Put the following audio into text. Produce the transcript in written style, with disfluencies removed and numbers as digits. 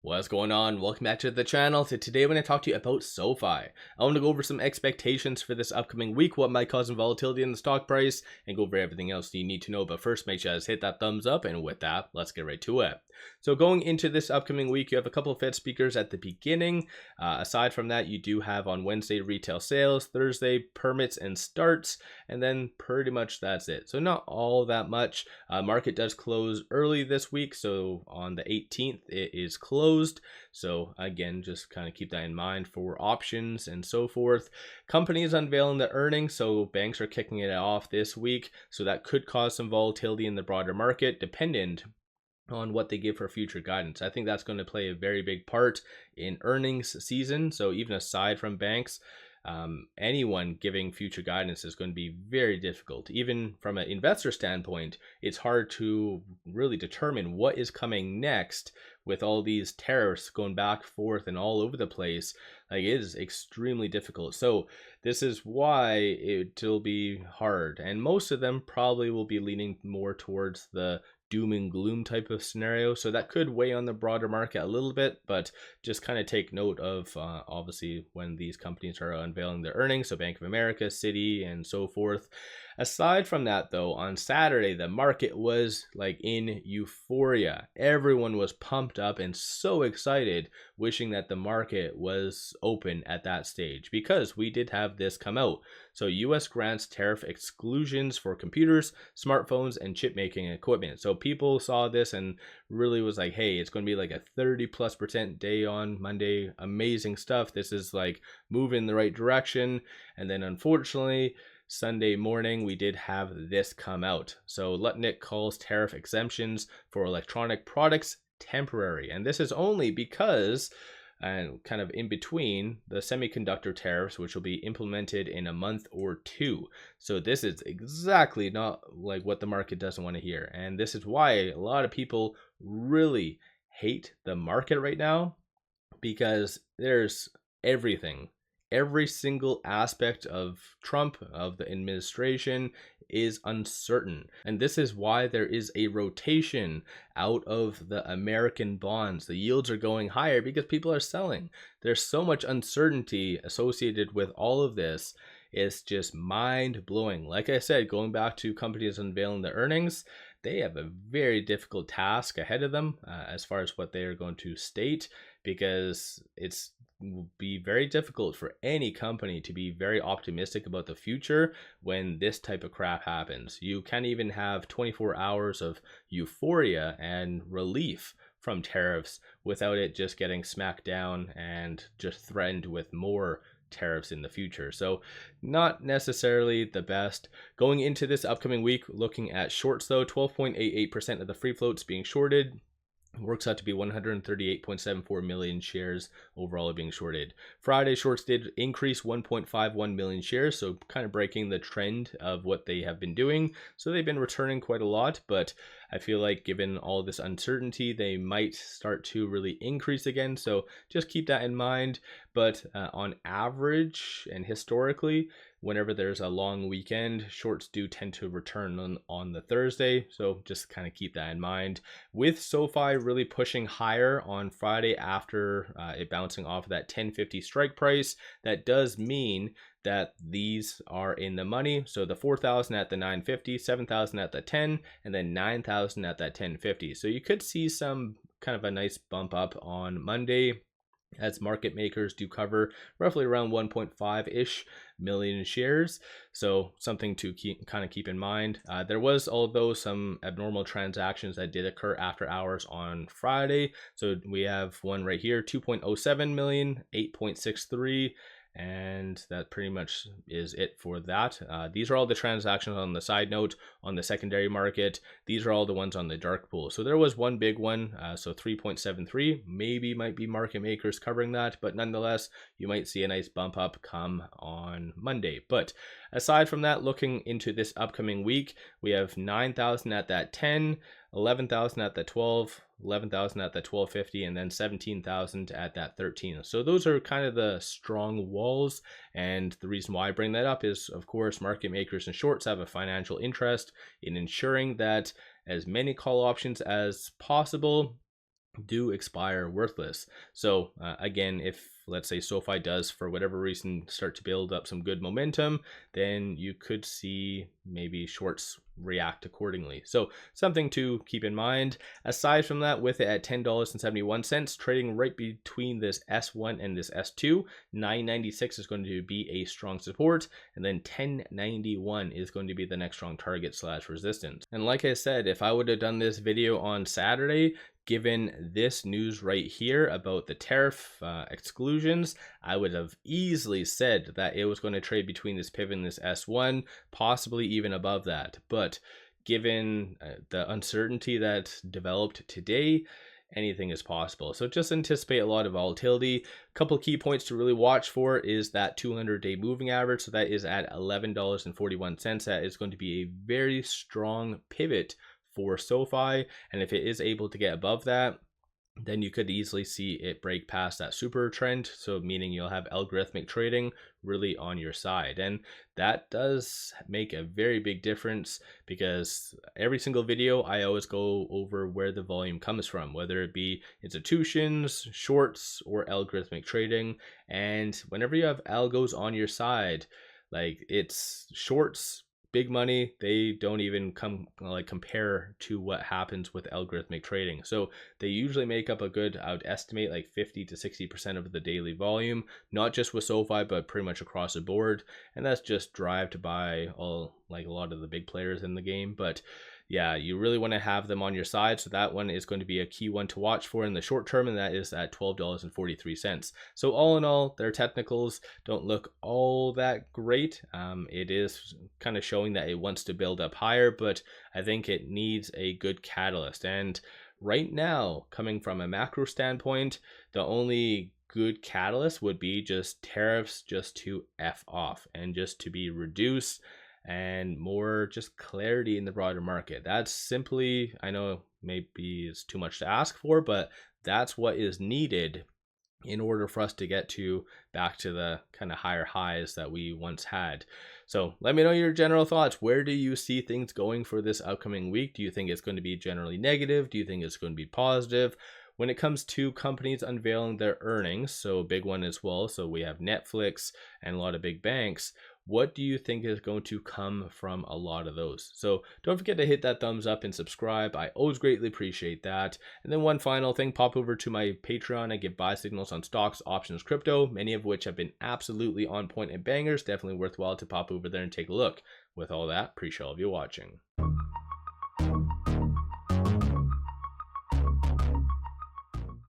What's going on? Welcome back to the channel. Today I'm going to talk to you about SoFi. I want to go over some expectations for this upcoming week, what might cause some volatility in the stock price, and go over everything else you need to know. But first, make sure to hit that thumbs up, and with that, let's get right to it. So going into this upcoming week, you have a couple of Fed speakers at the beginning. Aside from that, you do have on Wednesday retail sales, Thursday permits and starts, and then pretty much that's it. So not all that much. Market does close early this week, so on the 18th it is closed. So again, just kind of keep that in mind for options and so forth. Companies unveiling the earnings, so banks are kicking it off this week, so that could cause some volatility in the broader market, dependent on what they give for future guidance. I think that's going to play a very big part in earnings season. So even aside from banks, anyone giving future guidance is going to be very difficult. Even from an investor standpoint, it's hard to really determine what is coming next with all these tariffs going back, forth, and all over the place. Like, it is extremely difficult. So this is why it'll be hard. And most of them probably will be leaning more towards the doom and gloom type of scenario, so that could weigh on the broader market a little bit, but just kind of take note of obviously when these companies are unveiling their earnings, so Bank of America, Citi, and so forth. Aside from that though, on Saturday the market was like in euphoria. Everyone was pumped up and so excited, wishing that the market was open at that stage, because we did have this come out. So US grants tariff exclusions for computers, smartphones, and chip making equipment. So people saw this and really was like, hey, it's going to be like a 30+% day on Monday. Amazing stuff. This is like moving in the right direction. And then unfortunately, Sunday morning, we did have this come out. So Lutnick calls tariff exemptions for electronic products temporary. And this is only because, and kind of in between, the semiconductor tariffs, which will be implemented in a month or two. So this is exactly not like what the market doesn't want to hear. And this is why a lot of people really hate the market right now, because there's everything. Every single aspect of Trump, of the administration, is uncertain. And this is why there is a rotation out of the American bonds. The yields are going higher because people are selling. There's so much uncertainty associated with all of this. It's just mind-blowing. Like I said, going back to companies unveiling the earnings, they have a very difficult task ahead of them as far as what they are going to state, because it's will be very difficult for any company to be very optimistic about the future when this type of crap happens. You can't even have 24 hours of euphoria and relief from tariffs without it just getting smacked down and just threatened with more tariffs in the future. So not necessarily the best. Going into this upcoming week, looking at shorts though, 12.88% of the free floats being shorted. Works out to be 138.74 million shares overall are being shorted. Friday shorts did increase 1.51 million shares, so kind of breaking the trend of what they have been doing. So they've been returning quite a lot, but I feel like given all this uncertainty, they might start to really increase again. So just keep that in mind. But on average and historically, whenever there's a long weekend, shorts do tend to return on the Thursday. So just kind of keep that in mind. With SoFi really pushing higher on Friday after it bouncing off of that 1050 strike price, that does mean that these are in the money. So the 4,000 at the 950, 7,000 at the 10, and then 9,000 at that 1050. So you could see some kind of a nice bump up on Monday, as market makers do cover roughly around 1.5-ish million shares. So something to keep in mind. There was, although, some abnormal transactions that did occur after hours on Friday. So we have one right here, 2.07 million, 8.63, and that pretty much is it for that. These are all the transactions on the side note on the secondary market. These are all the ones on the dark pool. So there was one big one, so 3.73, maybe might be market makers covering that, but nonetheless, you might see a nice bump up come on Monday. But aside from that, looking into this upcoming week, we have 9,000 at that 10, 11,000 at the 12, 11,000 at the 1250, and then 17,000 at that 13. So those are kind of the strong walls. And the reason why I bring that up is, of course, market makers and shorts have a financial interest in ensuring that as many call options as possible do expire worthless. So again, if let's say SoFi does for whatever reason start to build up some good momentum, then you could see maybe shorts react accordingly. So something to keep in mind. Aside from that, with it at $10.71, trading right between this S1 and this S2, 996 is going to be a strong support, and then 1091 is going to be the next strong target / resistance. And like I said, if I would have done this video on Saturday, given this news right here about the tariff exclusions, I would have easily said that it was going to trade between this pivot and this S1, possibly even above that. But given the uncertainty that developed today, anything is possible. So just anticipate a lot of volatility. A couple key points to really watch for is that 200-day moving average. So that is at $11.41. That is going to be a very strong pivot for SoFi, and if it is able to get above that, then you could easily see it break past that super trend, so meaning you'll have algorithmic trading really on your side. And that does make a very big difference, because every single video I always go over where the volume comes from, whether it be institutions, shorts, or algorithmic trading. And whenever you have algos on your side, like, it's shorts, big money, they don't even compare to what happens with algorithmic trading. So they usually make up a good, I would estimate, like 50 to 60% of the daily volume, not just with SoFi, but pretty much across the board. And that's just driven by a lot of the big players in the game. But yeah, you really want to have them on your side. So that one is going to be a key one to watch for in the short term, and that is at $12.43. So all in all, their technicals don't look all that great. It is kind of showing that it wants to build up higher, but I think it needs a good catalyst. And right now, coming from a macro standpoint, the only good catalyst would be just tariffs just to F off and just to be reduced, and more just clarity in the broader market. That's simply, I know maybe it's too much to ask for, but that's what is needed in order for us to get back to the kind of higher highs that we once had. So let me know your general thoughts. Where do you see things going for this upcoming week? Do you think it's going to be generally negative? Do you think it's going to be positive? When it comes to companies unveiling their earnings, so a big one as well, so we have Netflix and a lot of big banks, what do you think is going to come from a lot of those? So don't forget to hit that thumbs up and subscribe. I always greatly appreciate that. And then one final thing, pop over to my Patreon. I give buy signals on stocks, options, crypto, many of which have been absolutely on point and bangers. Definitely worthwhile to pop over there and take a look. With all that, appreciate all of you watching.